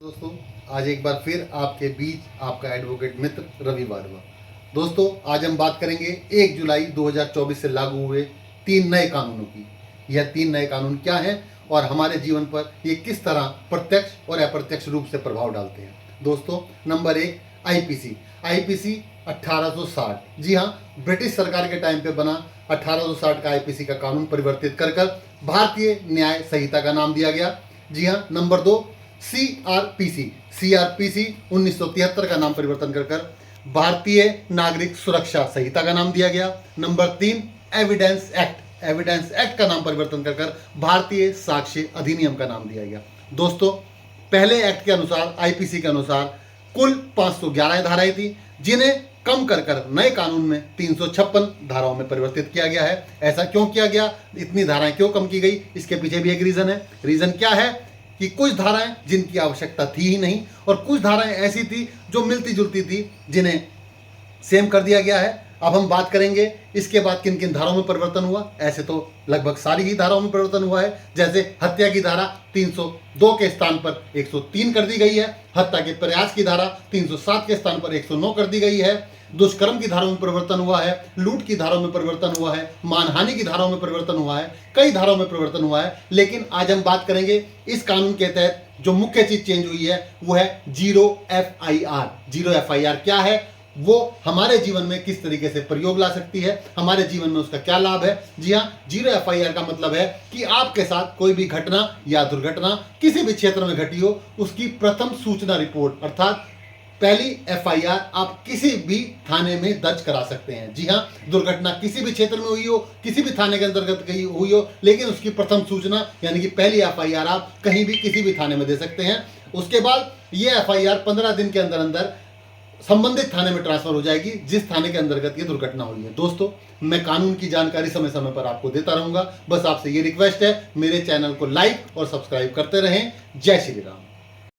दोस्तों, आज एक बार फिर आपके बीच आपका एडवोकेट मित्र रवि वाधवा। दोस्तों, आज हम बात करेंगे 1 जुलाई 2024 से लागू हुए 3 नए कानूनों की। यह 3 नए कानून क्या हैं और हमारे जीवन पर ये किस तरह प्रत्यक्ष और अप्रत्यक्ष रूप से प्रभाव डालते हैं। दोस्तों, नंबर 1 आईपीसी 1860। जी हाँ, ब्रिटिश सरकार के टाइम पे बना 1860 का आईपीसी का कानून परिवर्तित कर भारतीय न्याय संहिता का नाम दिया गया। जी हाँ। नंबर 2 सीआरपीसी 1973 का नाम परिवर्तन कर भारतीय नागरिक सुरक्षा संहिता का नाम दिया गया। नंबर 3 एविडेंस एक्ट का नाम परिवर्तन कर भारतीय साक्ष्य अधिनियम का नाम दिया गया। दोस्तों, पहले एक्ट के अनुसार, आईपीसी के अनुसार कुल 511 धाराएं थी, जिन्हें कम कर नए कानून में 356 धाराओं में परिवर्तित किया गया है। ऐसा क्यों किया गया, इतनी धाराएं क्यों कम की गई, इसके पीछे भी एक रीजन है। रीजन क्या है कि कुछ धाराएं जिनकी आवश्यकता थी ही नहीं और कुछ धाराएं ऐसी थी जो मिलती जुलती थी, जिन्हें सेम कर दिया गया है। अब हम बात करेंगे इसके बाद किन किन धाराओं में परिवर्तन हुआ। ऐसे तो लगभग सारी ही धाराओं में परिवर्तन हुआ है। जैसे हत्या की धारा 302 के स्थान पर 103 कर दी गई है। हत्या के प्रयास की धारा 307 के स्थान पर 109 कर दी गई है। दुष्कर्म की धाराओं में परिवर्तन हुआ है। लूट की धाराओं में परिवर्तन हुआ है। मानहानि की धाराओं में परिवर्तन हुआ है। कई धाराओं में परिवर्तन हुआ है। लेकिन आज हम बात करेंगे इस कानून के तहत जो मुख्य चीज चेंज हुई है वो है जीरो एफआईआर। क्या है वो, हमारे जीवन में किस तरीके से प्रयोग ला सकती है, हमारे जीवन में उसका क्या लाभ है। जी हाँ, जीरो एफआईआर का मतलब है कि आपके साथ कोई भी घटना या दुर्घटना किसी भी क्षेत्र में घटी हो, उसकी प्रथम सूचना रिपोर्ट अर्थात पहली एफआईआर आप किसी भी थाने में दर्ज करा सकते हैं। जी हाँ, दुर्घटना किसी भी क्षेत्र में हुई हो, किसी भी थाने के अंतर्गत गई हुई हो, लेकिन उसकी प्रथम सूचना यानी कि पहली एफआईआर आप कहीं भी किसी भी थाने में दे सकते हैं। उसके बाद ये एफआईआर 15 दिन के अंदर अंदर संबंधित थाने में ट्रांसफर हो जाएगी जिस थाने के अंतर्गत ये दुर्घटना हुई है। दोस्तों, मैं कानून की जानकारी समय समय पर आपको देता रहूंगा। बस आपसे ये रिक्वेस्ट है, मेरे चैनल को लाइक और सब्सक्राइब करते रहें। जय श्री राम।